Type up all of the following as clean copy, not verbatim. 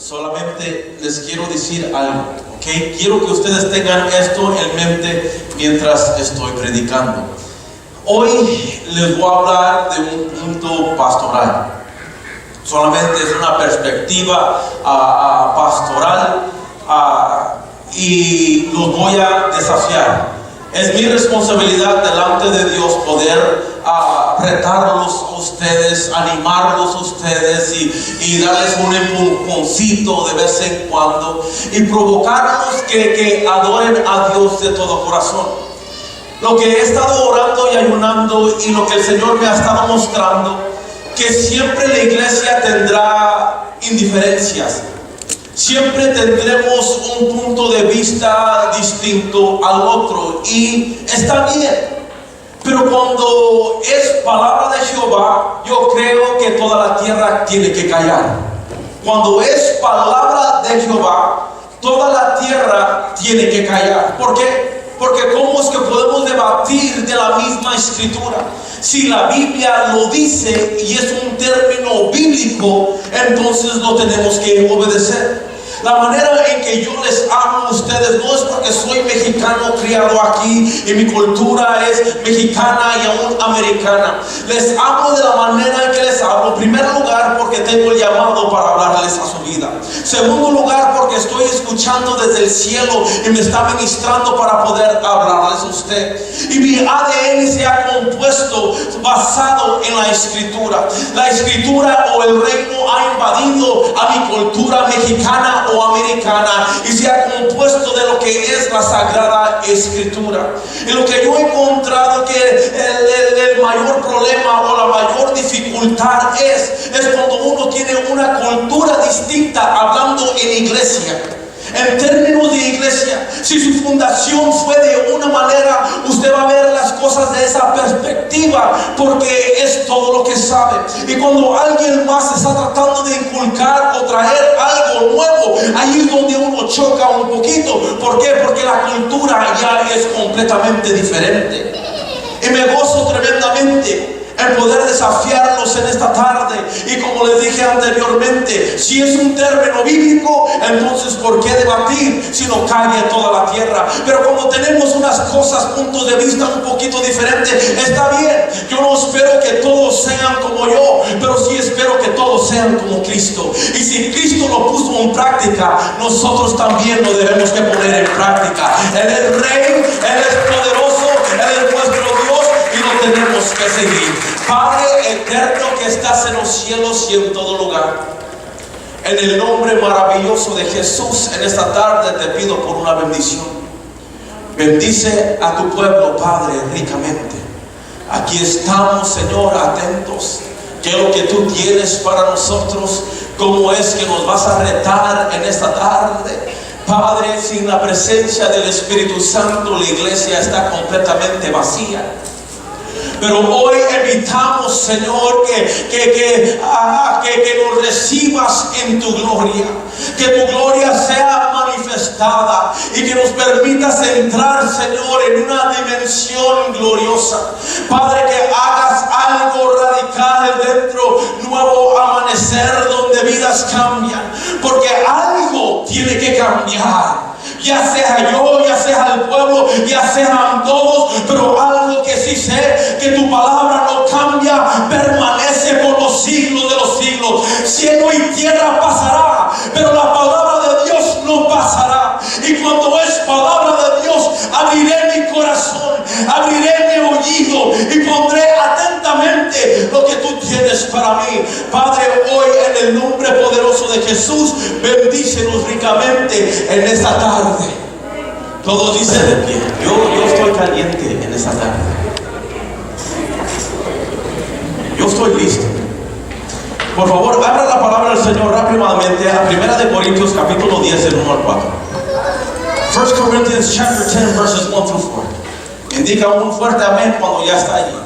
Solamente les quiero decir algo, ¿ok? Quiero que ustedes tengan esto en mente mientras estoy predicando. Hoy les voy a hablar de un punto pastoral. Solamente es una perspectiva pastoral y los voy a desafiar. Es mi responsabilidad delante de Dios poder retarlos a ustedes, animarlos a ustedes y darles un empujoncito de vez en cuando y provocarlos que adoren a Dios de todo corazón. Lo que he estado orando y ayunando y lo que el Señor me ha estado mostrando, que siempre la iglesia tendrá indiferencias. Siempre tendremos un punto de vista distinto al otro y está bien. Pero cuando es palabra de Jehová, yo creo que toda la tierra tiene que callar. Cuando es palabra de Jehová, toda la tierra tiene que callar. ¿Por qué? Porque ¿cómo es que podemos debatir de la misma escritura? Si la Biblia lo dice y es un término bíblico, entonces lo tenemos que obedecer. La manera en que yo les amo a ustedes no es porque soy mexicano criado aquí y mi cultura es mexicana y aún americana. Les amo de la manera en que les hablo. En primer lugar, porque tengo el llamado para hablarles a su vida. Segundo lugar, porque estoy escuchando desde el cielo y me está ministrando para poder hablarles a usted. Y mi ADN se ha compuesto basado en la escritura. La escritura o el reino ha invadido a mi cultura mexicana o americana y se ha compuesto de lo que es la sagrada escritura. En lo que yo he encontrado que el mayor problema o la mayor dificultad es cuando uno tiene una cultura distinta hablando en iglesia. En términos de iglesia, si su fundación fue de una manera, usted va a ver las cosas de esa perspectiva porque es todo lo que sabe. Y cuando alguien más está tratando de inculcar o traer algo nuevo, ahí es donde uno choca un poquito. ¿Por qué? Porque la cultura ya es completamente diferente. Y me gozo tremendamente en poder desafiarlos en esta tarde. Y como les dije anteriormente, si es un término bíblico, entonces ¿por qué debatir si no cae toda la tierra? Pero como tenemos unas cosas, puntos de vista un poquito diferentes, está bien. Yo no espero que todos sean como yo, pero sí espero que todos sean como Cristo. Y si Cristo lo puso en práctica, nosotros también lo debemos que poner en práctica. Él es Rey, Él es poderoso, Él es nuestro Dios y lo tenemos que seguir. Padre eterno que estás en los cielos y en todo lugar, en el nombre maravilloso de Jesús, en esta tarde te pido por una bendición. Bendice a tu pueblo, Padre, ricamente. Aquí estamos, Señor, atentos. ¿Qué es lo que tú tienes para nosotros? ¿Cómo es que nos vas a retar en esta tarde? Padre, sin la presencia del Espíritu Santo, la iglesia está completamente vacía. Pero hoy invitamos, Señor, que nos recibas en tu gloria. Que tu gloria sea manifestada y que nos permitas entrar, Señor, en una dimensión gloriosa. Padre, que hagas algo radical dentro, nuevo amanecer donde vidas cambian. Porque algo tiene que cambiar. Ya sea yo, ya sea el pueblo, ya sean todos, pero algo que sí sé, que tu palabra no cambia, permanece por los siglos de los siglos. Cielo y tierra pasará, pero la palabra de Dios no pasará. Y cuando es palabra de Dios, abriré mi corazón, abriré mi oído y pondré atentamente lo que tú tienes para mí. Padre, hoy en el nombre poderoso de Jesús, bendícenos ricamente en esta tarde. Todos dicen de pie. Yo estoy caliente en esta tarde. Yo estoy listo. Por favor, abra la palabra del Señor rápidamente a 1 Corintios capítulo 10 del 1 al 4. 1 Corinthians chapter 10 verses 1 through 4. Indica un fuerte amén cuando ya está allí.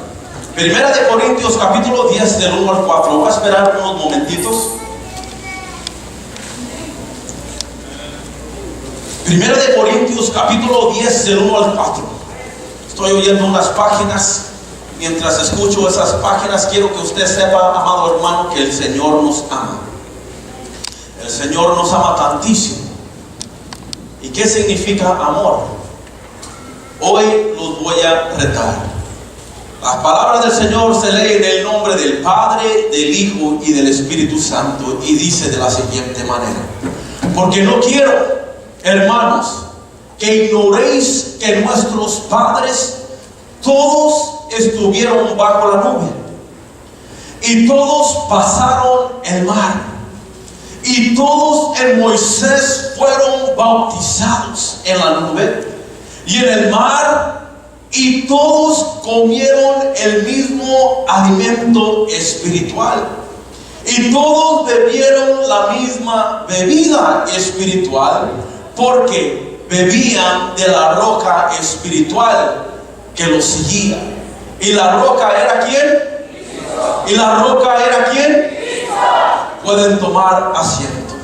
1 Corintios capítulo 10 del 1 al 4. Voy a esperar unos momentitos. 1 Corintios capítulo 10 del 1 al 4. Estoy oyendo unas páginas. Mientras escucho esas páginas, quiero que usted sepa, amado hermano, que el Señor nos ama. El Señor nos ama tantísimo. ¿Y qué significa amor? Hoy los voy a retar. Las palabras del Señor se leen en el nombre del Padre, del Hijo y del Espíritu Santo, y dice de la siguiente manera: porque no quiero, hermanos, que ignoréis que nuestros padres todos estuvieron bajo la nube, y todos pasaron el mar, y todos en Moisés fueron bautizados en la nube y en el mar, y todos comieron el mismo alimento espiritual, y todos bebieron la misma bebida espiritual, porque bebían de la roca espiritual que los seguía. ¿Y la roca era quién? ¿Y la roca era quién? Pueden tomar asiento.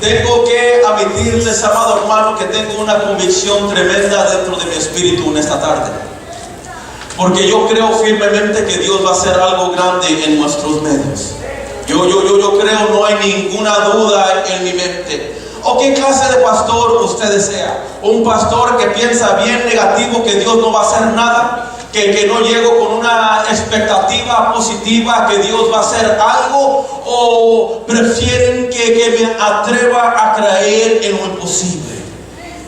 Tengo que admitirles, amado hermano, que tengo una convicción tremenda dentro de mi espíritu en esta tarde, porque yo creo firmemente que Dios va a hacer algo grande en nuestros medios. Yo creo, no hay ninguna duda en mi mente. ¿O qué clase de pastor usted desea? ¿Un pastor que piensa bien negativo, que Dios no va a hacer nada? Que no llego con una expectativa positiva que Dios va a hacer algo, o prefieren que me atreva a creer en lo imposible.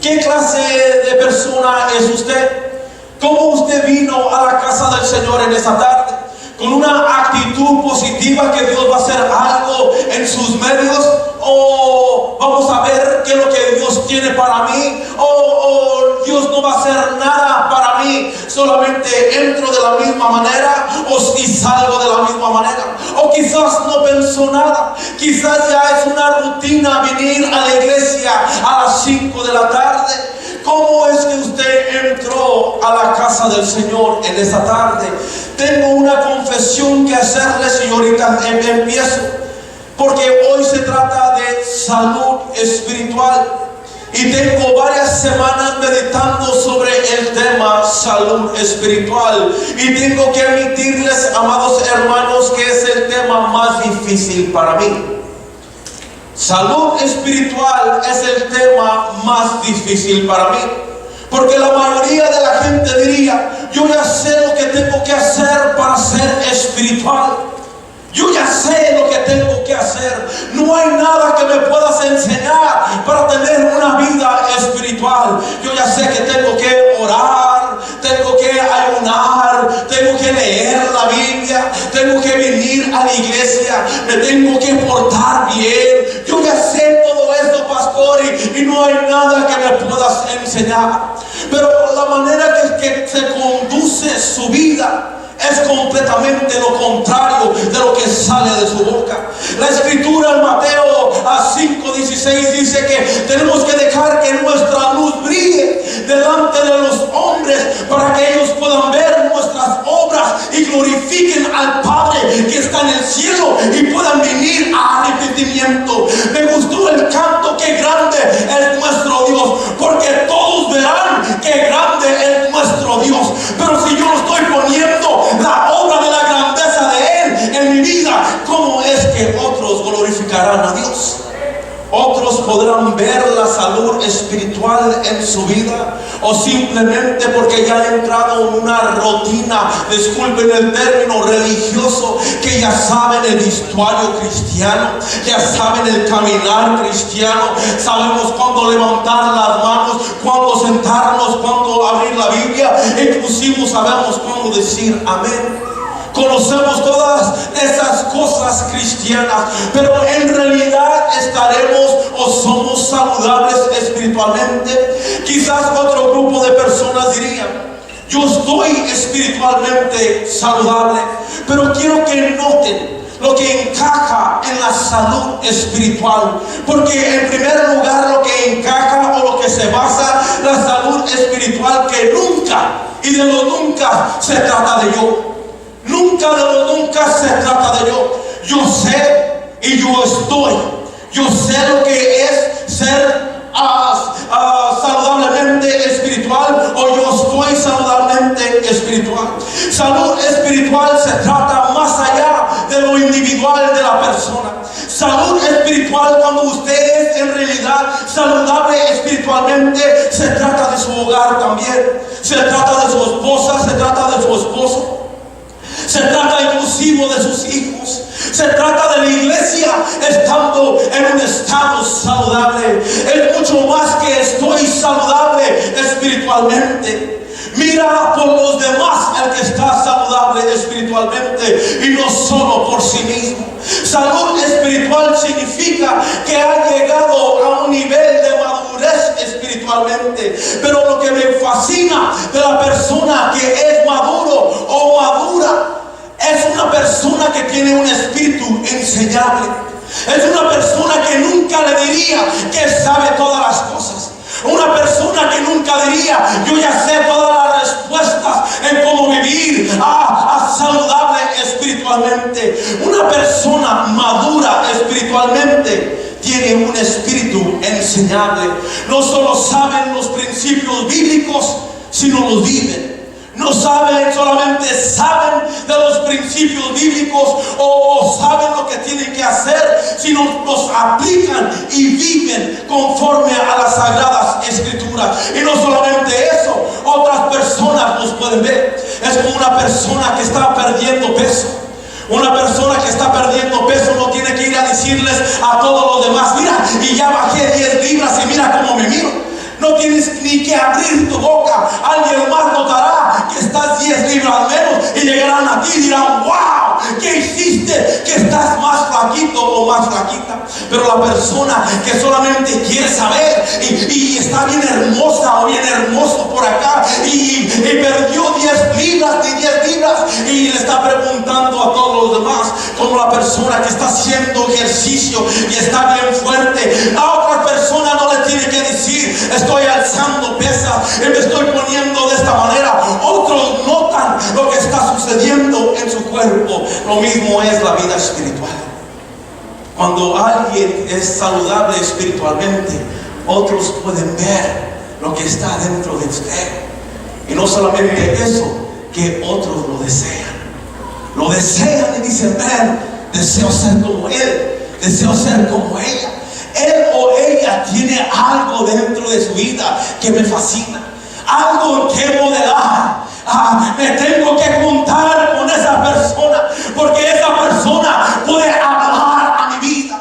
¿Qué clase de persona es usted? ¿Cómo usted vino a la casa del Señor en esta tarde? ¿Con una actitud positiva que Dios va a hacer algo en sus medios? ¿O vamos a ver qué es lo que Dios tiene para mí? ¿O Dios no va a hacer nada para mí? Solamente entro de la misma manera, o si salgo de la misma manera. O quizás no pensó nada. Quizás ya es una rutina venir a la iglesia a las 5 de la tarde. ¿Cómo es que usted entró a la casa del Señor en esta tarde? Tengo una confesión que hacerles y ahorita empiezo, porque hoy se trata de salud espiritual, y tengo varias semanas meditando sobre el tema salud espiritual, y tengo que admitirles, amados hermanos, que es el tema más difícil para mí. Salud espiritual es el tema más difícil para mí, porque la mayoría de la gente diría: yo ya sé lo que tengo que hacer para ser espiritual. Yo ya sé lo que tengo que hacer. No hay nada que me puedas enseñar para tener una vida espiritual. Yo ya sé que tengo que orar, tengo que ayunar, tengo que leer la Biblia, tengo que venir a la iglesia, me tengo que portar bien. Yo ya sé todo esto, pastor, y no hay nada que me puedas enseñar. Pero la manera que se conduce su vida es completamente lo contrario de lo que sale de su boca. La escritura en Mateo 5:16 dice que tenemos que dejar que nuestra luz brille delante de los hombres, para que ellos puedan ver nuestras obras y glorifiquen al Padre que está en el cielo, y puedan venir a arrepentimiento. Me gustó el canto: qué grande es nuestro Dios, porque todos verán qué grande es nuestro Dios. Pero si yo no estoy poniendo la obra de la grandeza de Él en mi vida, ¿cómo es que otros glorificarán a Dios? Otros podrán ver la salud espiritual en su vida, o simplemente porque ya han entrado en una rutina, disculpen el término, religioso, que ya saben el vestuario cristiano, ya saben el caminar cristiano. Sabemos cuándo levantar las manos, cuándo sentarnos, cuándo abrir la Biblia, inclusive sabemos cuándo decir amén. Conocemos todas esas cosas cristianas, pero en realidad estaremos o somos saludables espiritualmente. Quizás otro grupo de personas dirían: yo estoy espiritualmente saludable, pero quiero que noten lo que encaja en la salud espiritual, porque en primer lugar lo que encaja o lo que se basa la salud espiritual, que nunca y de lo nunca se trata de yo. Nunca de lo nunca se trata de yo. Yo sé y yo estoy. Yo sé lo que es ser saludablemente espiritual, o yo estoy saludablemente espiritual. Salud espiritual se trata más allá de lo individual de la persona. Salud espiritual, cuando usted es en realidad saludable espiritualmente, se trata de su hogar también. Se trata de su esposa, se trata de su esposo. Se trata inclusive de sus hijos. Se trata de la iglesia estando en un estado saludable. Es mucho más que estoy saludable espiritualmente. Mira por los demás el que está saludable espiritualmente y no solo por sí mismo. Salud espiritual significa que ha llegado a un nivel de madurez espiritualmente. Pero lo que me fascina de la persona que es maduro o madura es una persona que tiene un espíritu enseñable. Es una persona que nunca le diría que sabe todas las cosas. Una persona que nunca diría, yo ya sé todas las respuestas en cómo vivir saludable espiritualmente. Una persona madura espiritualmente tiene un espíritu enseñable. No solo saben los principios bíblicos, sino los viven. No saben, solamente saben de los principios bíblicos o saben lo que tienen que hacer, sino los aplican y viven conforme a las sagradas escrituras. Y no solamente eso, otras personas los pueden ver. Es como una persona que está perdiendo peso. Una persona que está perdiendo peso no tiene que ir a decirles a todos los demás, mira, y ya bajé 10 libras y mira cómo me miro. No tienes ni que abrir tu boca. Alguien más notará que estás 10 libras menos y llegarán a ti y dirán, wow, ¿qué hiciste? Que estás más flaquito o más flaquita. Pero la persona que solamente quiere saber y está bien hermosa o bien hermoso por acá y perdió 10 libras de 10 libras y le está preguntando a todos los demás, como la persona que está haciendo ejercicio y está bien fuerte, a otra persona no le tiene que decir, estoy alzando pesas y me estoy poniendo de esta manera. Otros notan lo que está sucediendo en su cuerpo. Lo mismo es la vida espiritual. Cuando alguien es saludable espiritualmente, otros pueden ver lo que está dentro de usted. Y no solamente eso, que otros lo desean. Lo desean y dicen, ven, deseo ser como él, deseo ser como ella. Él o ella tiene algo dentro de su vida que me fascina, algo que modelar. Me tengo que juntar con esa persona porque esa persona puede hablar a mi vida.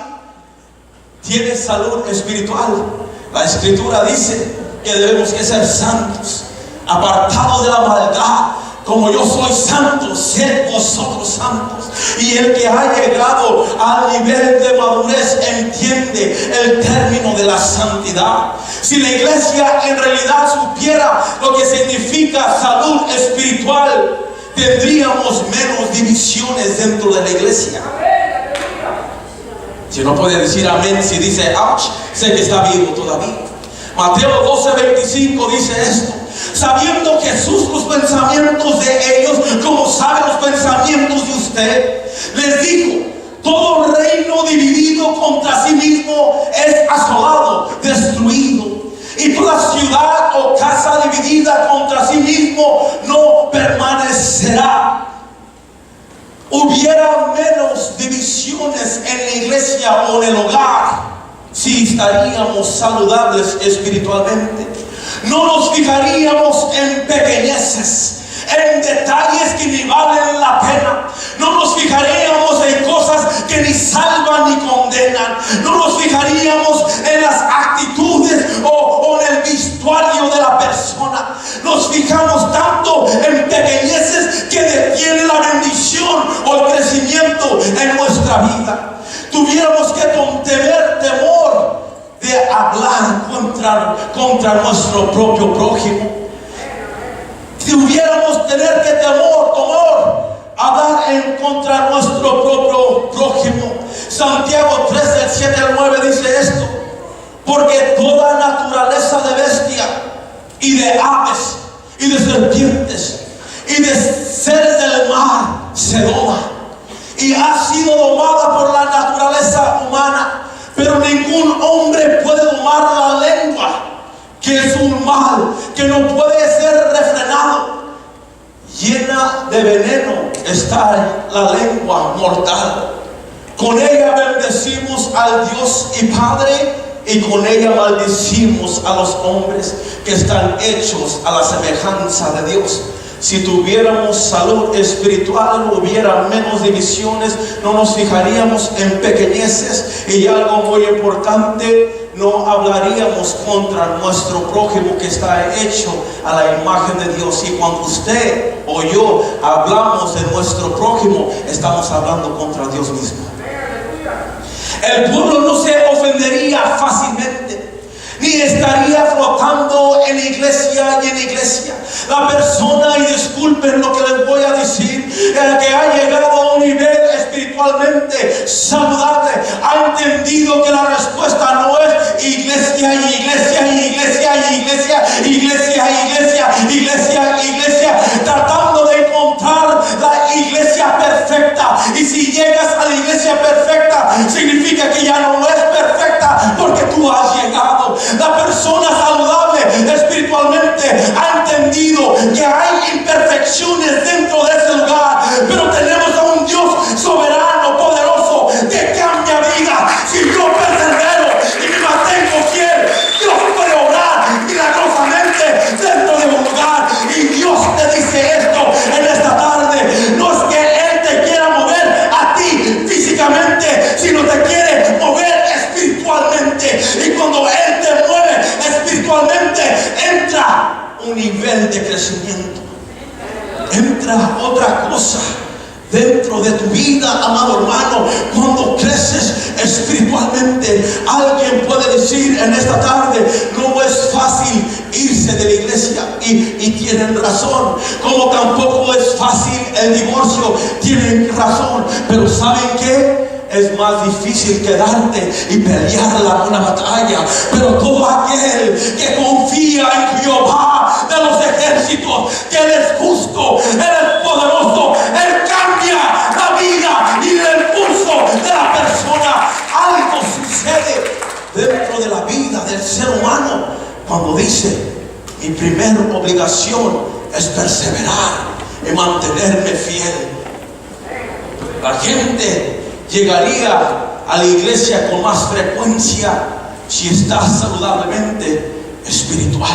Tiene salud espiritual. La escritura dice que debemos que ser santos, apartados de la maldad. Como yo soy santo, sed vosotros santos. Y el que ha llegado al nivel de madurez entiende el término de la santidad. Si la iglesia en realidad supiera lo que significa salud espiritual, tendríamos menos divisiones dentro de la iglesia. Si no puede decir amén, si dice ouch, sé que está vivo todavía. Mateo 12:25 dice esto: sabiendo Jesús los pensamientos de ellos, como sabe los pensamientos de usted, les dijo: todo reino dividido contra sí mismo es asolado, destruido, y toda ciudad o casa dividida contra sí mismo no permanecerá. Hubiera menos divisiones en la iglesia o en el hogar si estaríamos saludables espiritualmente. No nos fijaríamos en pequeñeces, en detalles que ni valen la pena. No nos fijaríamos en cosas que ni salvan ni condenan. No nos fijaríamos en las actitudes o en el vestuario de la persona. Nos fijamos tanto en pequeñeces que detienen la bendición o el crecimiento en nuestra vida. Tuviéramos que tener temor de hablar contra nuestro propio prójimo. Tuviéramos tener que temor hablar en contra nuestro propio prójimo. Santiago 3, del 7 al 9 dice esto: porque toda naturaleza de bestia y de aves y de serpientes y de seres del mar se doma y ha sido domada por la naturaleza humana. Pero ningún hombre puede domar la lengua, que es un mal que no puede ser refrenado. Llena de veneno está la lengua mortal. Con ella bendecimos al Dios y Padre, y con ella maldecimos a los hombres que están hechos a la semejanza de Dios. Si tuviéramos salud espiritual, no hubiera menos divisiones, no nos fijaríamos en pequeñeces, y algo muy importante, no hablaríamos contra nuestro prójimo que está hecho a la imagen de Dios. Y cuando usted o yo hablamos de nuestro prójimo, estamos hablando contra Dios mismo. El pueblo no se ofendería fácilmente, ni estaría flotando en iglesia y en iglesia. La persona, y disculpen lo que les voy a decir, el que ha llegado a un nivel espiritualmente saludable, ha entendido que la respuesta no es iglesia y iglesia y iglesia y iglesia, iglesia, iglesia, iglesia, iglesia, tratando de encontrar la iglesia perfecta. Y si llegas a la iglesia perfecta, significa que ya no es perfecta, porque tú has llegado. La persona saludable espiritualmente ha entendido que hay imperfecciones dentro de ese lugar, pero tenemos a un Dios soberano, poderoso, que cambia vida. Si yo persevero y me mantengo fiel, Dios puede obrar milagrosamente dentro de un lugar. Y Dios te dice esto en esta tarde: no es que Él te quiera mover a ti físicamente, sino te quiere mover espiritualmente. Y cuando Él te mueve espiritualmente, entra un nivel de crecimiento, entra otra cosa dentro de tu vida, amado hermano. Cuando creces espiritualmente, alguien puede decir en esta tarde: no es fácil irse de la iglesia, y tienen razón, como tampoco es fácil el divorcio, tienen razón. Pero ¿saben qué? Es más difícil quedarte y pelear la buena batalla. Pero todo aquel que confía en Jehová de los ejércitos, que Él es justo, Él es poderoso, Él cambia la vida y el curso de la persona. Algo sucede dentro de la vida del ser humano cuando dice: mi primera obligación es perseverar y mantenerme fiel. La gente llegaría a la iglesia con más frecuencia si está saludablemente espiritual.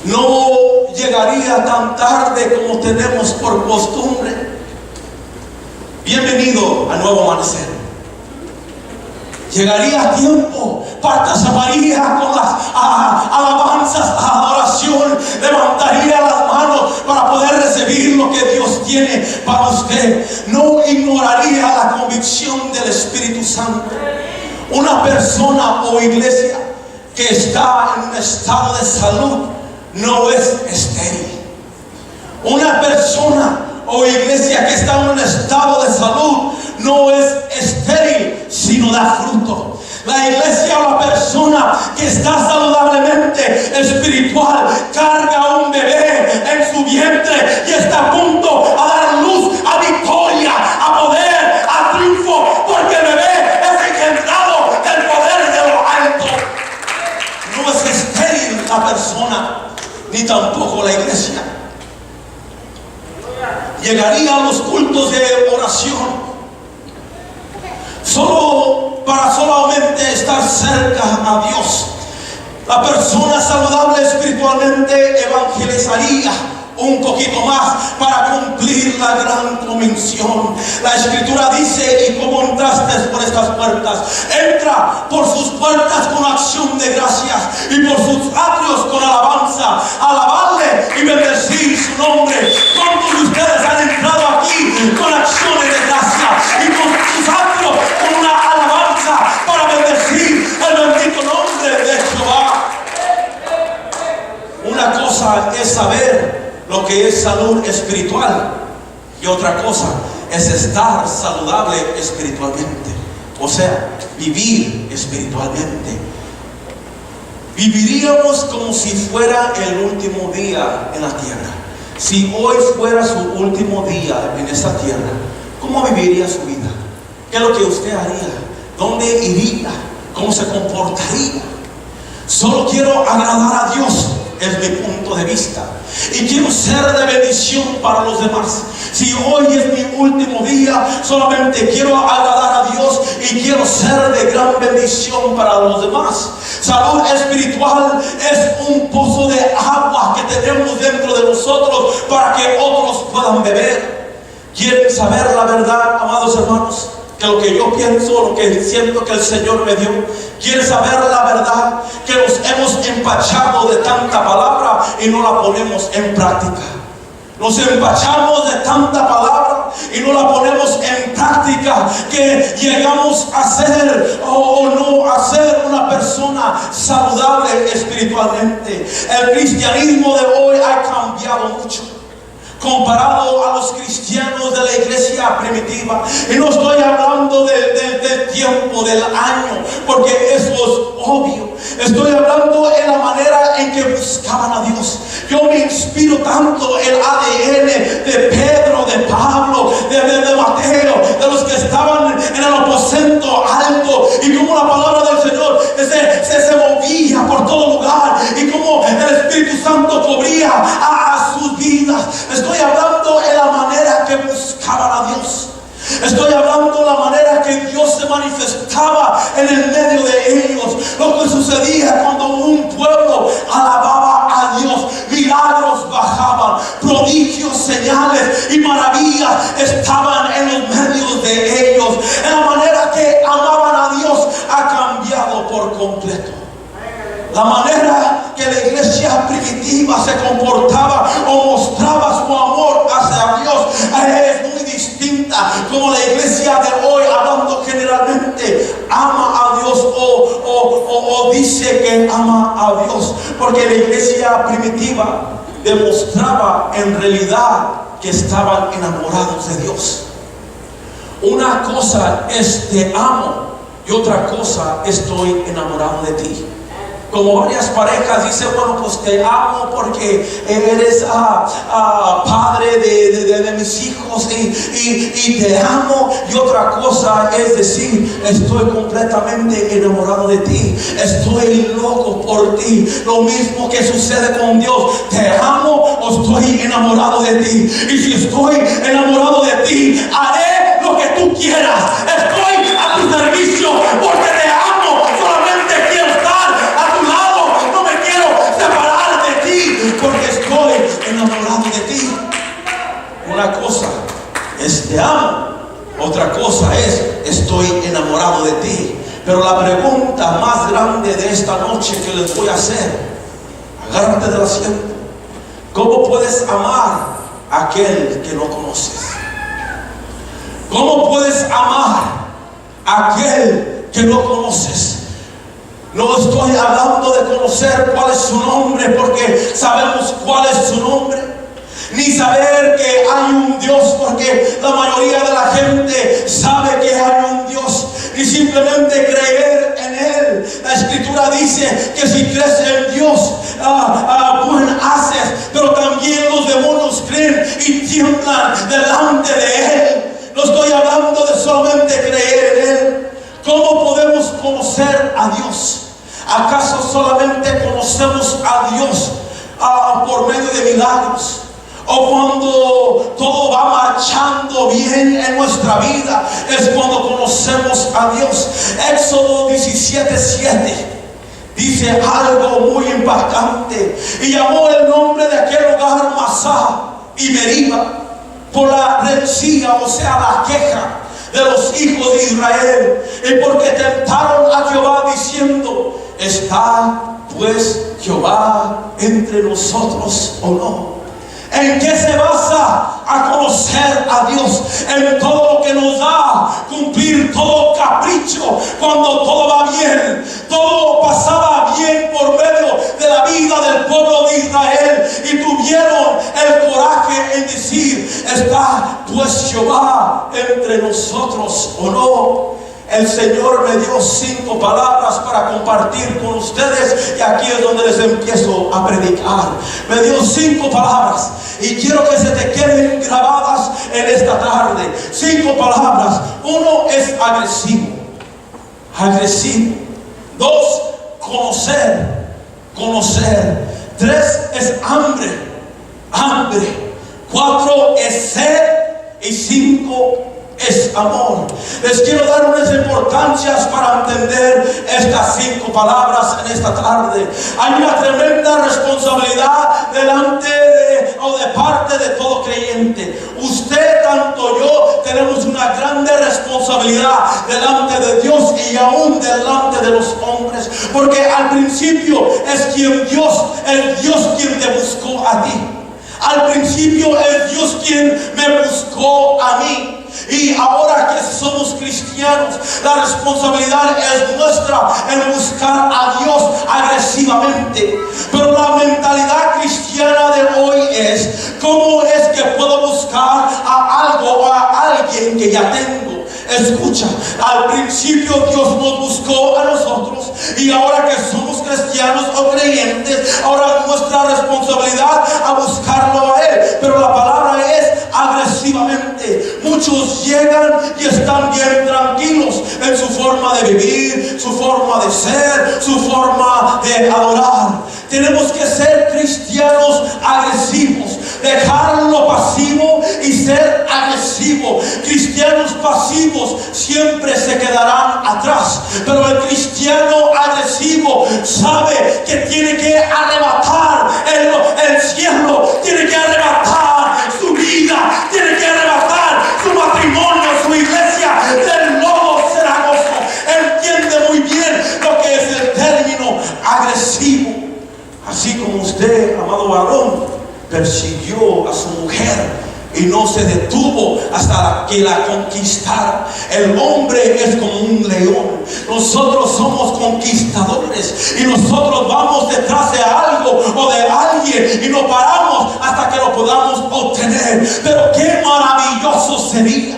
No llegaría tan tarde como tenemos por costumbre. Bienvenido a Nuevo Amanecer. Llegaría a tiempo, participaría con las alabanzas, adoración, levantaría las manos para poder recibir lo que Dios tiene para usted. No ignoraría la convicción del Espíritu Santo. Una persona o iglesia que está en un estado de salud no es estéril. Una persona o iglesia que está en un estado de salud no es estéril, sino da fruto. La iglesia o la persona que está saludablemente espiritual carga un bebé en su vientre y está a punto a dar luz, a victoria, a poder, a triunfo, porque el bebé es engendrado del poder de lo alto. No es estéril la persona, ni tampoco la iglesia. Llegaría a los cultos de oración solo para solamente estar cerca a Dios. La persona saludable espiritualmente evangelizaría un poquito más para cumplir la gran comisión. La Escritura dice: y como entraste por estas puertas, entra por sus puertas con acción de gracias y por sus atrios con alabanza. Alabarle y bendecir su nombre. ¿Cuántos de ustedes han entrado aquí con acciones de gracia y con sus atrios con una alabanza para bendecir el bendito nombre de Jehová? Una cosa es saber lo que es salud espiritual, y otra cosa es estar saludable espiritualmente, o sea, vivir espiritualmente. Viviríamos como si fuera el último día en la tierra. Si hoy fuera su último día en esta tierra, ¿cómo viviría su vida? ¿Qué es lo que usted haría? ¿Dónde iría? ¿Cómo se comportaría? Solo quiero agradar a Dios. es mi punto de vista. Y quiero ser de bendición para los demás. Si hoy es mi último día, solamente quiero agradar a Dios y quiero ser de gran bendición para los demás. Salud espiritual es un pozo de agua que tenemos dentro de nosotros para que otros puedan beber. ¿Quieren saber la verdad, amados hermanos? Que lo que yo pienso, lo que siento que el Señor me dio. ¿Quieren saber la verdad? Que nos hemos empachado de tanta palabra y no la ponemos en práctica. Nos empachamos de tanta palabra y no la ponemos en práctica, que llegamos a ser o no a ser una persona saludable espiritualmente. El cristianismo de hoy ha cambiado mucho comparado a los cristianos de la iglesia primitiva. Y no estoy hablando del tiempo, del año, porque eso es obvio. Estoy hablando en la manera en que buscaban a Dios. Yo me inspiro tanto el ADN de Pedro, de Pablo, de Mateo, de los que estaban en el aposento alto, y como la palabra del Señor se movía por todo lugar, y como el Espíritu Santo cubría a sus vidas. Estoy hablando en la manera que buscaban a Dios. Estoy hablando de la manera que Dios se manifestaba en el medio de ellos. Lo que sucedía cuando un pueblo alababa a Dios. Milagros bajaban, prodigios, señales y maravillas estaban en los medios de ellos. En la manera que amaban a Dios ha cambiado por completo. La manera que la iglesia primitiva se comportaba o mostraba su amor hacia Dios es muy distinta. Como la iglesia de hoy, hablando generalmente, ama a Dios o dice que ama a Dios. Porque la iglesia primitiva demostraba en realidad que estaban enamorados de Dios. Una cosa es te amo y otra cosa estoy enamorado de ti. Como varias parejas dicen, bueno, pues te amo porque eres padre de mis hijos y te amo. Y otra cosa es decir, estoy completamente enamorado de ti, estoy loco por ti. Lo mismo que sucede con Dios, te amo o estoy enamorado de ti. Y si estoy enamorado de ti, haré lo que tú quieras. Estoy a tu servicio porque te amo. Solamente quiero estar a tu lado, no me quiero separar de ti porque estoy enamorado de ti. Una cosa es te amo, otra cosa es estoy enamorado de ti. Pero la pregunta más grande de esta noche que les voy a hacer, agárrate del asiento: ¿cómo puedes amar a aquel que no conoces? ¿Cómo puedes amar a aquel que no conoces? No estoy hablando de conocer cuál es su nombre, porque sabemos cuál es su nombre, ni saber que hay un Dios, porque la mayoría de la gente sabe que hay un Dios, ni simplemente creer en Él. La Escritura dice que si crees en Dios, buen haces, pero también los demonios creen y tiemblan delante de Él. No estoy hablando de solamente creer en Él. ¿Cómo podemos conocer a Dios? ¿Acaso solamente conocemos a Dios por medio de milagros? ¿O cuando todo va marchando bien en nuestra vida es cuando conocemos a Dios? Éxodo 17:7 dice algo muy impactante: y llamó el nombre de aquel lugar Masá y Meriba, por la rencilla, o sea, la queja de los hijos de Israel, y porque tentaron a Jehová diciendo: ¿está pues Jehová entre nosotros o no? ¿En qué se basa a conocer a Dios? En todo lo que nos da, cumplir todo capricho, cuando todo va bien. Todo pasaba bien por medio de la vida del pueblo de Israel, y tuvieron el coraje en decir: ¿está pues Jehová entre nosotros o no? El Señor me dio 5 palabras para compartir con ustedes, y aquí es donde les empiezo a predicar. Me dio 5 palabras y quiero que se te queden grabadas en esta tarde. 5 palabras. 1 es agresivo. Agresivo. 2, conocer. 3 es hambre. 4 es sed. Y 5 es amor. Les quiero dar unas importancias para entender estas 5 palabras en esta tarde. Hay una tremenda responsabilidad delante de parte de todo creyente. Usted, tanto yo, tenemos una grande responsabilidad delante de Dios y aún delante de los hombres, porque al principio es el Dios quien te buscó a ti. Al principio es Dios quien me buscó a mí. Y ahora que somos cristianos, la responsabilidad es nuestra en buscar a Dios agresivamente. Pero la mentalidad cristiana de hoy es: ¿cómo es que puedo buscar a algo o a alguien que ya tengo? Escucha, al principio Dios nos buscó a nosotros, y ahora que somos cristianos o creyentes, ahora es nuestra responsabilidad a buscarlo a Él. Pero la palabra es agresivamente. Muchos llegan y están bien tranquilos en su forma de vivir, su forma de ser, su forma de adorar. Tenemos que ser cristianos agresivos, dejar lo pasivo y ser agresivos. Cristianos pasivos siempre se quedarán atrás, pero el cristiano agresivo sabe que tiene que arrebatar el cielo, tiene que arrebatar su vida, tiene que arrebatar su matrimonio, su iglesia del lodo cenagoso. Entiende muy bien lo que es el término agresivo. Así como usted, amado varón, persiguió a su mujer y no se detuvo hasta que la conquistara. El hombre es como un león. Nosotros somos conquistadores y nosotros vamos detrás de algo o de alguien y no paramos hasta que lo podamos obtener. Pero qué maravilloso sería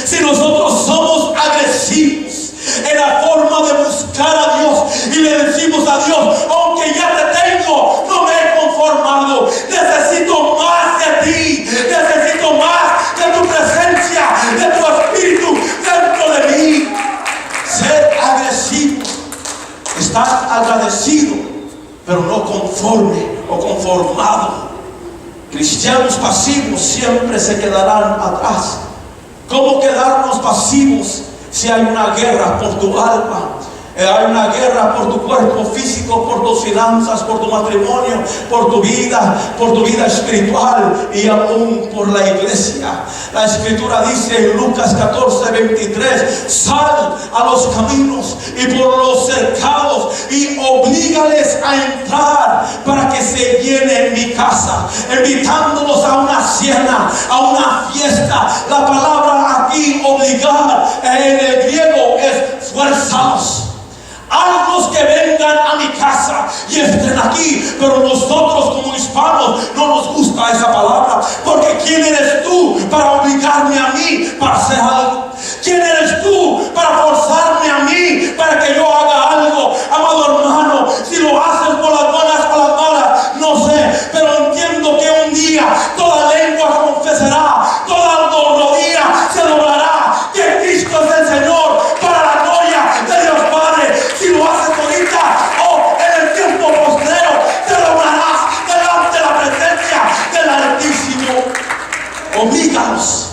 si nosotros somos agresivos en la forma de buscar a Dios y le decimos a Dios: aunque ya te tengo, no me he conformado, necesito más de ti, necesito más de tu presencia, de tu espíritu dentro de mí. Ser agresivo, estar agradecido, pero no conforme o conformado. Cristianos pasivos siempre se quedarán atrás. ¿Cómo quedarnos pasivos si hay una guerra por tu alma? Hay una guerra por tu cuerpo físico, por tus finanzas, por tu matrimonio, por tu vida espiritual y aún por la iglesia. La escritura dice en Lucas 14:23: sal a los caminos y por los cercados y oblígales a entrar para que se llene mi casa, invitándolos a una cena, a una fiesta. La palabra aquí, obligar, en el griego es fuérzalos. Hazlos que vengan a mi casa y estén aquí. Pero nosotros como hispanos no nos gusta esa palabra, porque ¿quién eres tú para obligarme a mí para hacer algo? ¿Quién eres tú para forzarme a mí para que yo haga algo? Amado hermano, si lo haces por las buenas o las malas, no sé, pero entiendo que un día toda lengua confesará, toda rodilla se doblará, que Cristo es el Señor, para la gloria de Dios Padre. Si lo haces ahorita o en el tiempo postrero, te doblarás delante de la presencia del Altísimo. Oblígalos,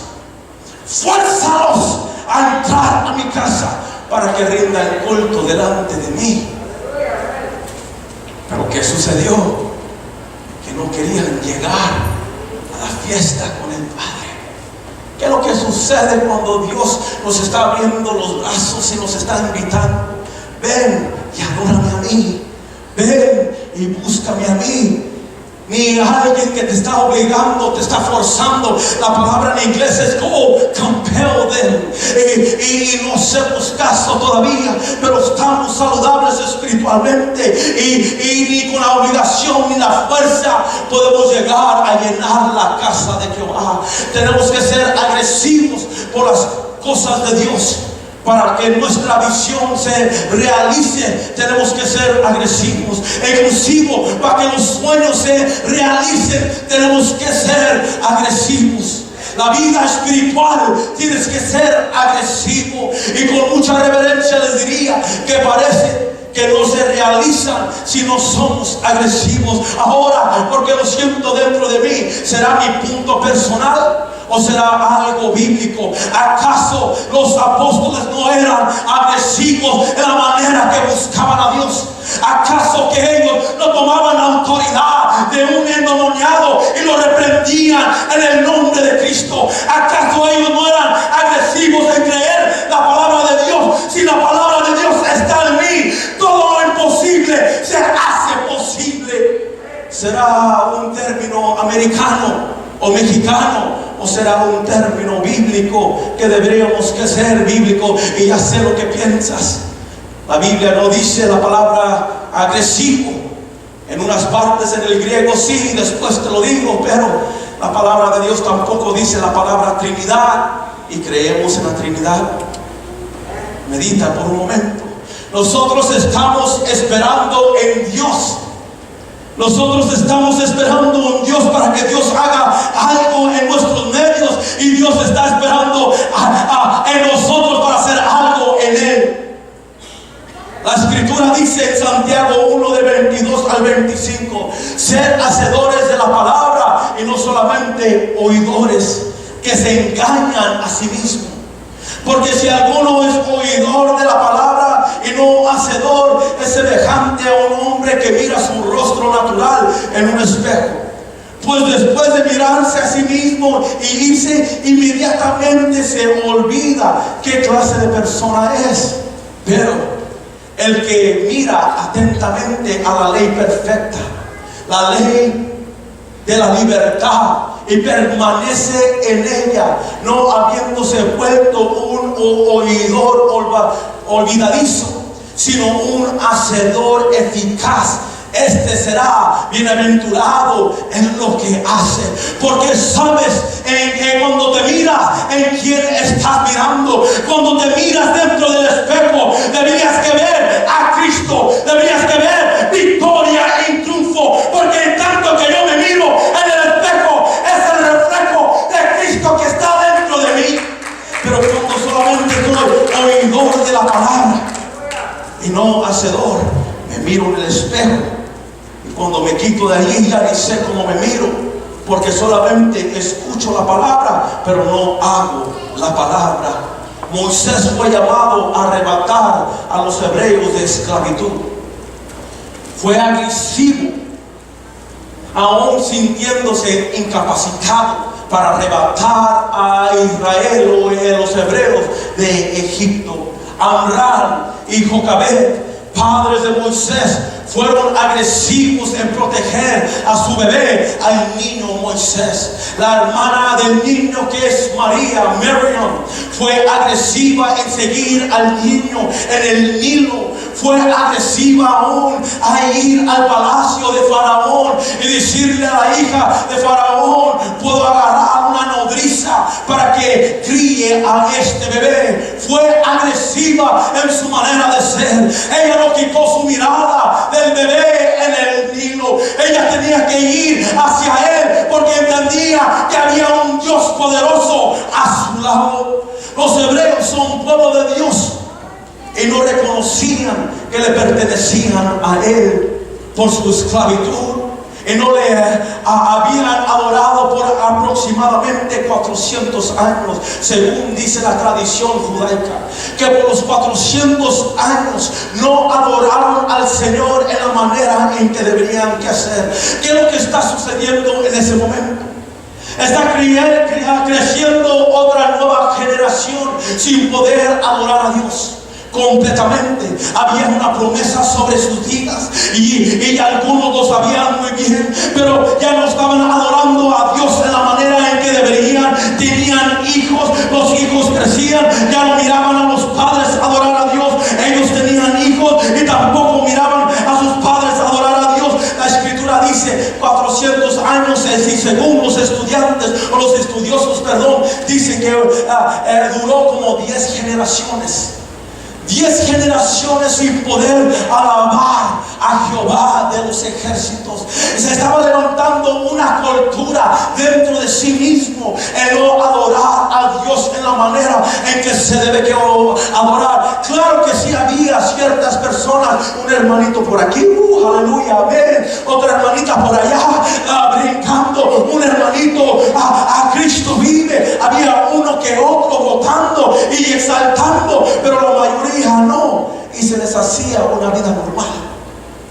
fuérzalos a entrar a mi casa para que rinda el culto delante de mí. Pero ¿qué sucedió? Que no querían llegar a la fiesta con el Padre. ¿Qué es lo que sucede cuando Dios nos está abriendo los brazos y nos está invitando? Ven y adórame a mí. Ven y búscame a mí. Ni alguien que te está obligando, te está forzando. La palabra en inglés es go, compel them. Y no hacemos caso todavía, pero estamos saludables espiritualmente. Y ni con la obligación ni la fuerza podemos llegar a llenar la casa de Jehová. Tenemos que ser agresivos por las cosas de Dios. Para que nuestra visión se realice, tenemos que ser agresivos. Inclusive, para que los sueños se realicen, tenemos que ser agresivos. La vida espiritual tienes que ser agresivo. Y con mucha reverencia les diría que parece que no se realizan si no somos agresivos. Ahora, porque lo siento dentro de mí, ¿será mi punto personal o será algo bíblico? ¿Acaso los apóstoles no eran agresivos en la manera que buscaban a Dios? ¿Acaso que ellos no tomaban la autoridad de un endemoniado y lo reprendían en el nombre de Cristo? ¿Acaso ellos no eran agresivos en creer la palabra de Dios? Si la palabra de Dios está en mí, todo lo imposible se hace posible. ¿Será un término americano o mexicano? ¿O será un término bíblico que deberíamos que ser bíblico? Y ya sé lo que piensas. La Biblia no dice la palabra agresivo. En unas partes en el griego sí, después te lo digo, pero la palabra de Dios tampoco dice la palabra Trinidad. Y creemos en la Trinidad. Medita por un momento. Nosotros estamos esperando en Dios. Nosotros estamos esperando en Dios para que Dios haga algo en nuestros medios. Y Dios está esperando en nosotros para hacer algo en Él. La Escritura dice en Santiago 1 de 22 al 25: ser hacedores de la palabra y no solamente oidores, que se engañan a sí mismos. Porque si alguno es oidor de la palabra y no hacedor, es semejante a un hombre que mira su rostro natural en un espejo. Pues después de mirarse a sí mismo y irse, inmediatamente se olvida qué clase de persona es. Pero el que mira atentamente a la ley perfecta, la ley de la libertad, y permanece en ella, no habiéndose vuelto un oidor olvidadizo, sino un hacedor eficaz, este será bienaventurado en lo que hace. Porque sabes en que cuando te miras, en quién estás mirando. Cuando te miras dentro del espejo, deberías que ver a Cristo, deberías que ver victoria y triunfo. Porque en tanto que yo me miro en el espejo, es el reflejo de Cristo que está dentro de mí. Pero cuando solamente soy oidor de la palabra y no hacedor, me miro en el espejo. Cuando me quito de allí ya ni sé cómo me miro, porque solamente escucho la palabra, pero no hago la palabra. Moisés fue llamado a arrebatar a los hebreos de esclavitud. Fue agresivo, aún sintiéndose incapacitado para arrebatar a Israel o a los hebreos de Egipto. Amram y Jocabed, padres de Moisés, fueron agresivos en proteger a su bebé, al niño Moisés. La hermana del niño, que es María, Miriam, fue agresiva en seguir al niño en el Nilo. Fue agresiva aún a ir al palacio de Faraón y decirle a la hija de Faraón: puedo agarrar una nodriza para que críe a este bebé. Fue agresiva en su manera de ser. Ella no quitó su mirada del bebé en el Nilo. Ella tenía que ir hacia él porque entendía que había un Dios poderoso a su lado. Los hebreos son pueblo de Dios y no reconocían que le pertenecían a él por su esclavitud, y no le habían adorado por aproximadamente 400 años, según dice la tradición judaica, que por los 400 años no adoraron al Señor en la manera en que deberían que hacer. ¿Qué es lo que está sucediendo en ese momento? Está creciendo otra nueva generación sin poder adorar a Dios completamente. Había una promesa sobre sus vidas y algunos lo sabían muy bien, pero ya no estaban adorando a Dios en la manera en que deberían. Tenían hijos, los hijos crecían, ya no miraban a los padres adorar a Dios. Ellos tenían hijos y tampoco miraban a sus padres adorar a Dios. La Escritura dice 400 años, y según los estudiantes o los estudiosos, dicen que duró como 10 generaciones. 10 generaciones sin poder alabar a Jehová de los ejércitos. Se estaba levantando una cultura dentro de sí mismo en no adorar a Dios en la manera en que se debe que adorar. Claro que sí había ciertas personas un hermanito por aquí, aleluya, amén, otra hermanita por allá, brincando, un hermanito, a Cristo vive, había uno que otro votando y exaltando, pero la mayoría no, y se les hacía una vida normal,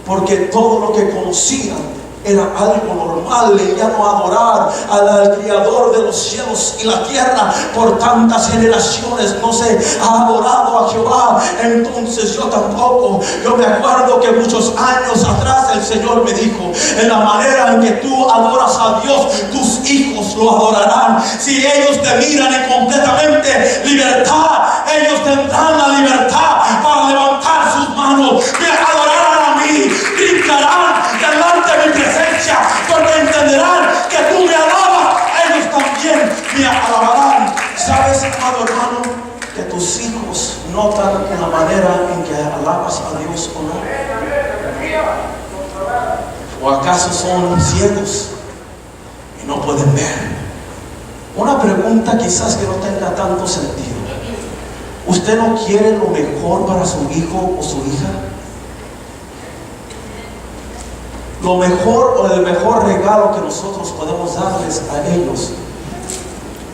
porque todo lo que conocían era algo normal. El ya no adorar al Creador de los cielos y la tierra por tantas generaciones no se ha adorado a Jehová. Entonces yo tampoco. Yo me acuerdo que muchos años atrás el Señor me dijo: en la manera en que tú adoras a Dios, tus hijos lo adorarán. Si ellos te miran en completamente libertad, ellos tendrán la libertad para levantar sus manos, me adorarán a mí, brincarán delante de mi presencia, porque entenderán que tú me alabas, ellos también me alabarán. ¿Sabes, amado hermano, que tus hijos notan la manera en que alabas a Dios o no? ¿O acaso son ciegos y no pueden ver? Una pregunta quizás que no tenga tanto sentido. ¿Usted no quiere lo mejor para su hijo o su hija? Lo mejor o el mejor regalo que nosotros podemos darles a ellos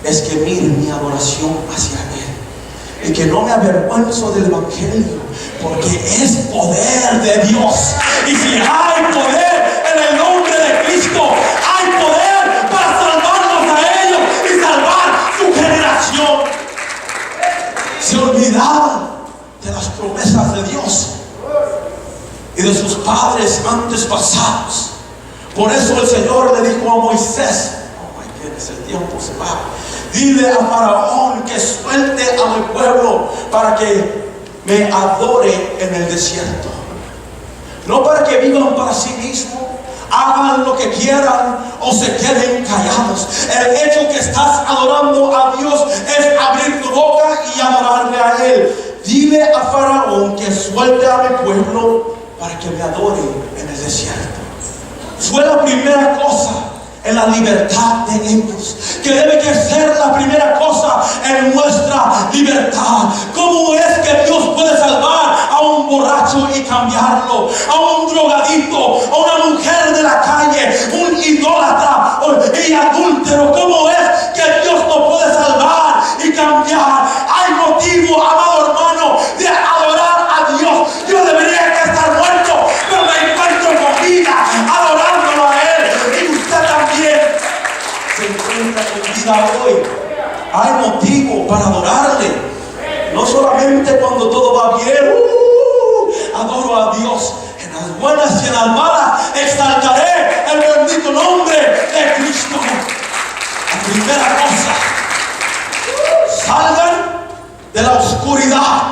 es que miren mi adoración hacia Él y que no me avergüenzo del Evangelio, porque es poder de Dios. Y si hay poder en el nombre de Cristo, hay poder para salvarlos a ellos y salvar su generación. Se olvidaban de las promesas de Dios y de sus padres antes pasados. Por eso el Señor le dijo a Moisés: oh my goodness, el tiempo se va. Dile a Faraón que suelte a mi pueblo para que me adore en el desierto. No para que vivan para sí mismos, hagan lo que quieran o se queden callados. El hecho que estás adorando a Dios es abrir tu boca y adorarle a Él. Dile a Faraón que suelte a mi pueblo para que me adore en el desierto. Fue la primera cosa en la libertad de ellos, que debe que ser la primera cosa en nuestra libertad. ¿Cómo es que Dios puede salvar a un borracho y cambiarlo? A un drogadito, a una mujer de la calle, un idólatra y adúltero. ¿Cómo es que Dios no puede salvar y cambiar? Hay motivo, amado hermano, de adorar a Dios. Yo debería estar muerto, pero me encuentro con vida adorándolo a Él, y usted también se encuentra con vida hoy. Hay motivo para adorarle, no solamente cuando todo va bien. Adoro a Dios en las buenas y en las malas, exaltaré el bendito nombre de Cristo. La primera cosa: salgan de la oscuridad,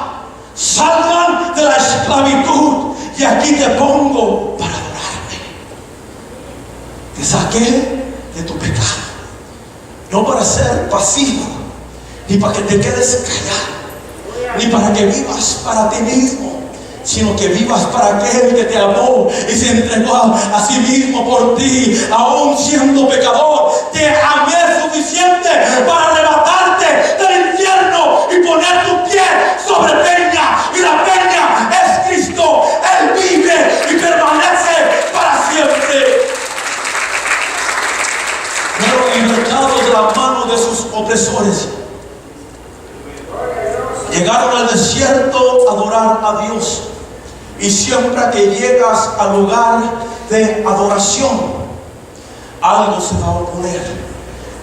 salgan de la esclavitud, y aquí te pongo para adorarme. Te saqué de tu pecado, no para ser pasivo, ni para que te quedes callado, ni para que vivas para ti mismo, sino que vivas para aquel que te amó y se entregó a sí mismo por ti, aún siendo pecador. Te amé suficiente para arrebatarte del infierno y poner tu pie sobre peña, y la peña es Cristo. Él vive y permanece para siempre. Fueron libertados de la mano de sus opresores. Llegaron al desierto a adorar a Dios. Y siempre que llegas al lugar de adoración, algo se va a oponer.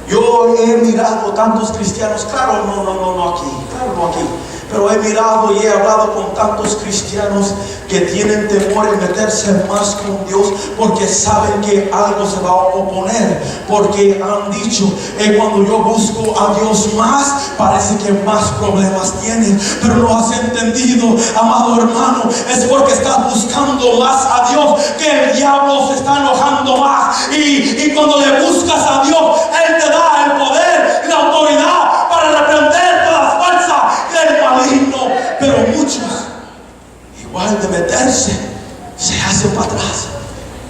Yo he mirado tantos cristianos, claro, no aquí, pero he mirado y he hablado con tantos cristianos que tienen temor en meterse más con Dios, porque saben que algo se va a oponer, porque han dicho: cuando yo busco a Dios más, parece que más problemas tienen. Pero no has entendido, amado hermano, es porque estás buscando más a Dios que el diablo se está enojando más, y cuando le buscas a Dios, Él te da el poder y la autoridad para reprender toda la fuerza del maligno. Pero muchos, igual de meterse, se hacen para atrás.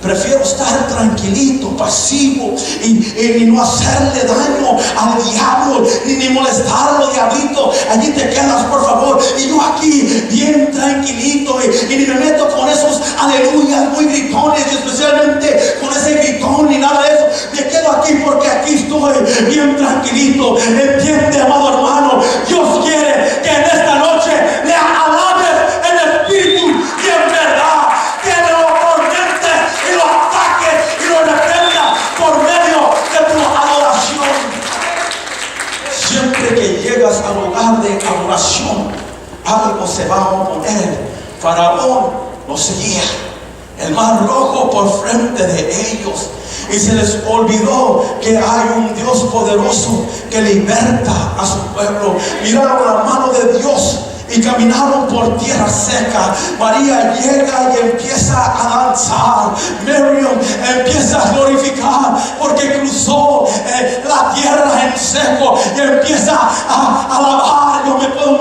Prefiero estar tranquilito, pasivo y no hacerle daño al diablo ni molestarlo, diablito. Allí te quedas, por favor. Y yo aquí bien tranquilito y ni me meto con esos aleluyas muy gritones, y especialmente con ese gritón ni nada de eso. Me quedo aquí porque aquí estoy bien tranquilito. Entiende, amado hermano, Dios quiere que en esta noche le alabes en espíritu y en verdad, que lo atormentes y lo ataques y lo reprendas por medio de tu adoración. Siempre que llegas al lugar de adoración, algo se va a oponer. Faraón lo seguía, el mar rojo por frente de ellos, y se les olvidó que hay un Dios poderoso que liberta a su pueblo. Miraron la mano de Dios y caminaron por tierra seca. María llega y empieza a danzar. Miriam empieza a glorificar porque cruzó la tierra en seco y empieza a alabar. Yo me puedo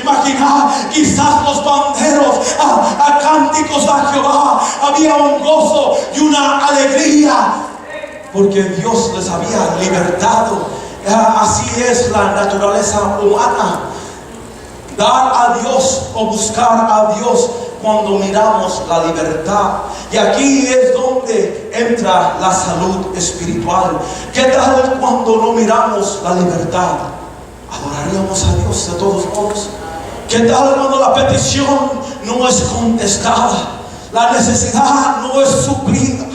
imaginar quizás los banderos a cánticos a Jehová. Había un gozo y una alegría porque Dios les había libertado. Así es la naturaleza humana. Dar a Dios o buscar a Dios cuando miramos la libertad. Y aquí es donde entra la salud espiritual. ¿Qué tal cuando no miramos la libertad? ¿Adoraríamos a Dios de todos modos? ¿Qué tal cuando la petición no es contestada? La necesidad no es suplida.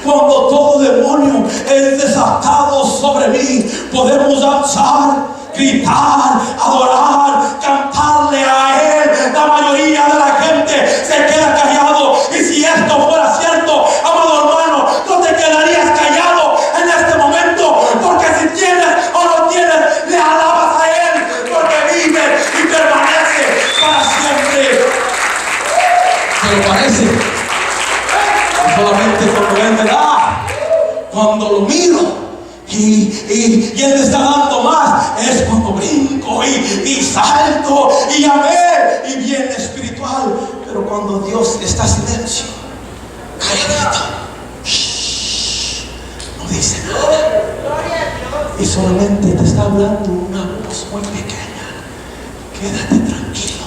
Cuando todo demonio es desatado sobre mí, podemos danzar, gritar, adorar, cantarle a Él. La mayoría de la gente se queda callado. Y si esto fuera cierto, amado hermano, no te quedarías callado en este momento, porque si tienes o no tienes, le alabas a Él, porque vive y permanece para siempre. ¿Te lo parece? Solamente cuando Él me da, cuando lo miro y Él me está dando más, es cuando brinco y salto y amé y bien espiritual. Pero cuando Dios está silencio, calladito, no dice nada y solamente te está hablando una voz muy pequeña: quédate tranquilo,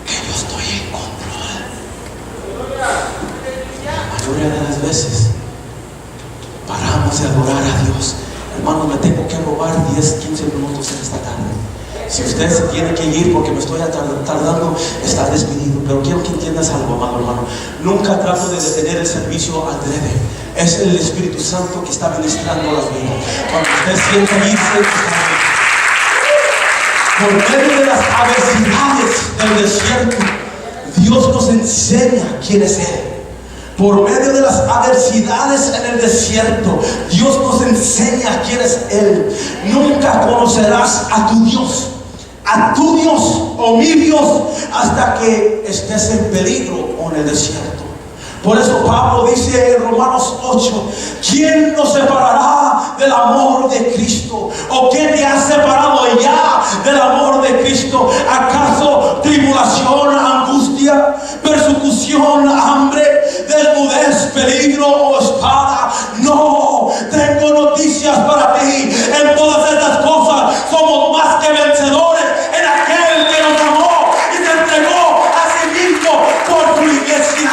que yo estoy en control. La mayoría de las veces paramos de adorar a Dios. Hermano, me tengo que robar 10-15 minutos en esta tarde. Si usted se tiene que ir porque me estoy tardando, está despedido. Pero quiero que entiendas algo, amado hermano. Nunca trato de detener el servicio adrede. Es el Espíritu Santo que está ministrando las vidas. Cuando usted siente irse, por medio de las adversidades del desierto, Dios nos enseña quién es Él. Por medio de las adversidades en el desierto, Dios nos enseña quién es Él. Nunca conocerás a tu Dios o mi Dios, hasta que estés en peligro o en el desierto. Por eso Pablo dice en Romanos 8: ¿quién nos separará del amor de Cristo? ¿O qué te ha separado ya del amor de Cristo? ¿Acaso tribulación, angustia, persecución, hambre, desnudez, peligro o espada? No, tengo noticias para ti. En todas estas cosas somos más que vencedores en aquel que nos amó y se entregó a sí mismo por su iglesia.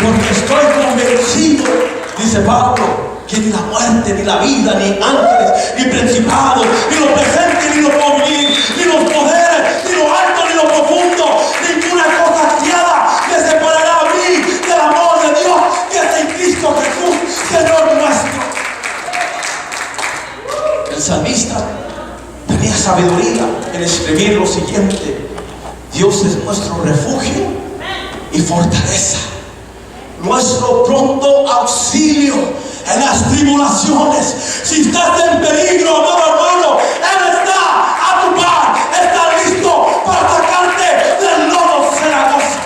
Porque estoy convencido, dice Pablo, que ni la muerte, ni la vida, ni ángeles, ni principados, ni lo presente, ni lo porvenir, ni los poderes, ni lo alto, ni lo profundo, ninguna cosa criada me separará a mí del amor de Dios que es en Cristo Jesús, Señor nuestro. El salmista tenía sabiduría en escribir lo siguiente: Dios es nuestro refugio y fortaleza, nuestro pronto auxilio en las tribulaciones. Si estás en peligro, amado hermano, Él está a tu par, está listo para sacarte del lodo cenagoso.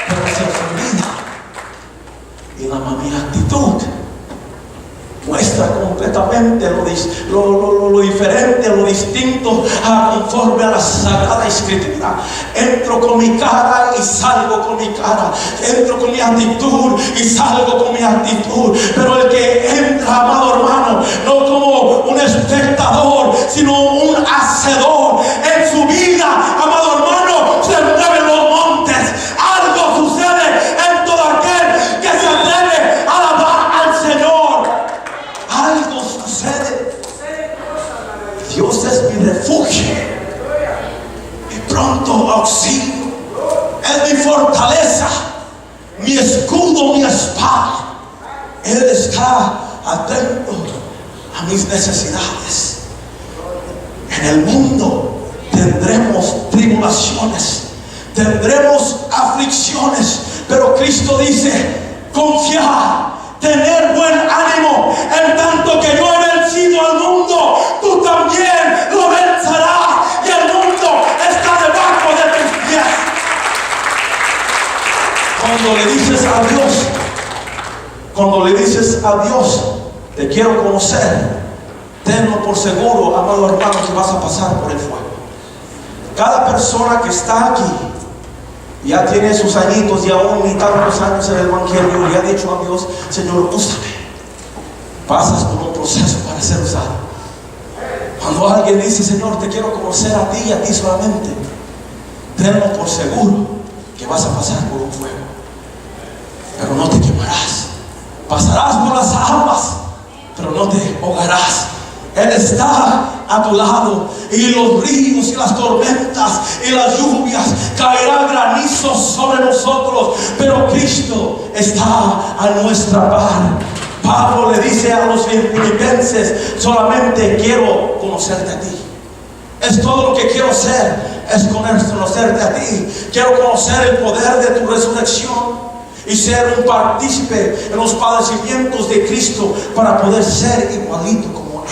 Pero se olvida, y la mi actitud muestra completamente lo lo diferente, lo distinto, conforme a la Sagrada Escritura. Entro con mi cara y salgo con mi cara. Entro con mi actitud y salgo con mi actitud. Pero el que entra, amado hermano, no como un espectador, sino un hacedor en su vida, amado hermano, se mueven los montes. Algo sucede en todo aquel que se atreve a alabar al Señor. Algo sucede. Dios es mi refugio, mi pronto auxilio, es mi fortaleza, mi escudo, mi espada. Él está atento a mis necesidades. En el mundo tendremos tribulaciones, tendremos aflicciones, pero Cristo dice: confiar, tener buen ánimo, en tanto que yo he vencido al mundo, tú también lo vencerás, y el mundo está debajo de tus pies. Cuando le dices a Dios, te quiero conocer, tenlo por seguro, amado hermano, que vas a pasar por el fuego. Cada persona que está aquí ya tiene sus añitos y aún ni tantos años en el evangelio, y ha dicho a Dios: Señor, úsame. Pasas por un proceso para ser usado. Cuando alguien dice: Señor, te quiero conocer a ti y a ti solamente, tenlo por seguro que vas a pasar por un fuego, pero no te quemarás. Pasarás por las aguas, pero no te ahogarás. Él está a tu lado, y los ríos y las tormentas y las lluvias, caerá granizo sobre nosotros, pero Cristo está a nuestra par. Pablo le dice a los filipenses: solamente quiero conocerte a ti. Es todo lo que quiero hacer, es conocerte a ti. Quiero conocer el poder de tu resurrección y ser un partícipe en los padecimientos de Cristo para poder ser igualito como Él.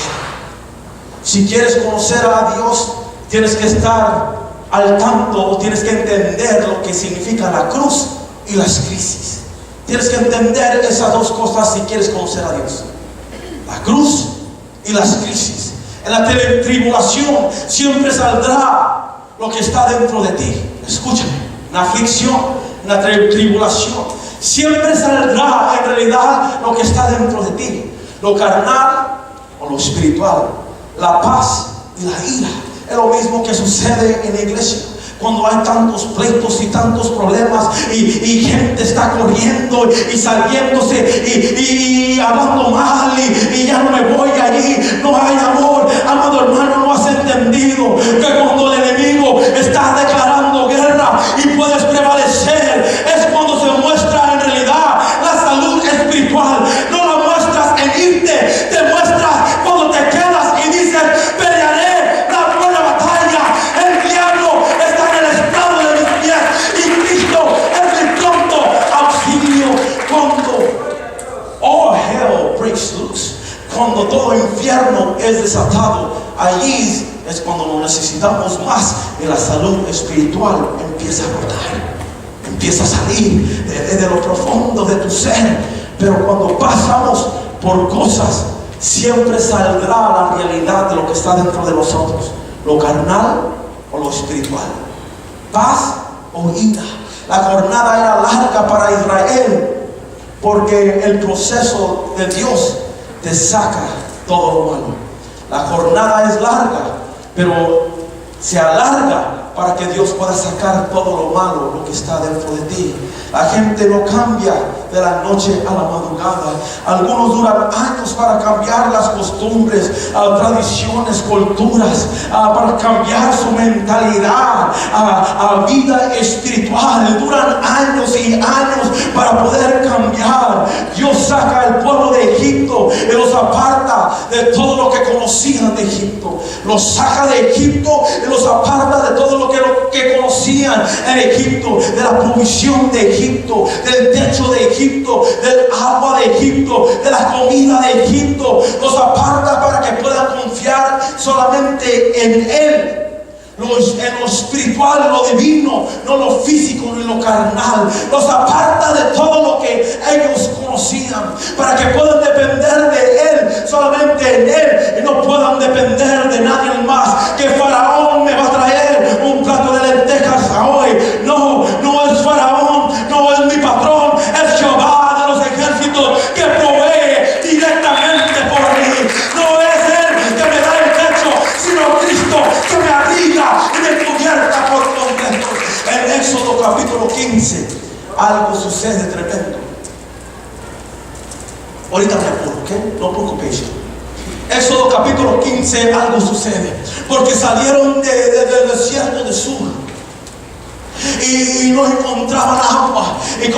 Si quieres conocer a Dios, tienes que estar al tanto, o tienes que entender lo que significa la cruz y las crisis. Tienes que entender esas dos cosas si quieres conocer a Dios: la cruz y las crisis. En la tribulación siempre saldrá lo que está dentro de ti. Escúchame, en la aflicción, en la tribulación, siempre saldrá en realidad lo que está dentro de ti: lo carnal o lo espiritual, la paz y la ira. Es lo mismo que sucede en la iglesia. Cuando hay tantos pleitos y tantos problemas, y gente está corriendo y saliéndose y hablando mal, y ya no me voy allí, no hay amor. Amado hermano, no has entendido que cuando el enemigo está declarando guerra y puedes prevalecer, es cuando se muestra en realidad la salud espiritual. No la muestras en irte, te muestras cuando te quedas y dices: pelearé la buena batalla. El diablo está en el estrado de mis pies y Cristo es mi pronto auxilio. Cuando all hell breaks loose, cuando todo infierno es desatado, allí es cuando nos necesitamos más, y la salud espiritual empieza a brotar, empieza a salir de lo profundo de tu ser. Pero cuando pasamos por cosas, siempre saldrá la realidad de lo que está dentro de nosotros: lo carnal o lo espiritual, paz o ira. La jornada era larga para Israel, porque el proceso de Dios te saca todo lo malo. La jornada es larga, pero se alarga para que Dios pueda sacar todo lo malo, lo que está dentro de ti. La gente no cambia de la noche a la madrugada. Algunos duran años para cambiar las costumbres, tradiciones, culturas, para cambiar su mentalidad a vida espiritual. Duran años y años para poder cambiar. Dios saca al pueblo de Egipto y los aparta de todo lo que conocían de Egipto. Los saca de Egipto y los aparta de todo lo que conocían en Egipto, de la provisión de Egipto, del techo de Egipto, del agua de Egipto, de la comida de Egipto. Los aparta para que puedan confiar solamente en Él, en lo espiritual, en lo divino, no lo físico ni lo carnal. Los aparta de todo lo que ellos conocían, para que puedan depender de Él solamente en Él y no puedan depender de nadie más. Que Faraón me va a traer un plato de lentejas hoy. No, no es Faraón, no es mi patrón, es Jehová de los ejércitos que provee directamente por mí. No es Él que me da el techo, sino Cristo que me abriga y me cubierta por completo. En Éxodo capítulo 15 algo sucede tremendo. Ahorita me apuro, ¿ok? No preocupéis. Éxodo capítulo 15 algo sucede. Porque salieron del desierto de Sur y no encontraban agua. Y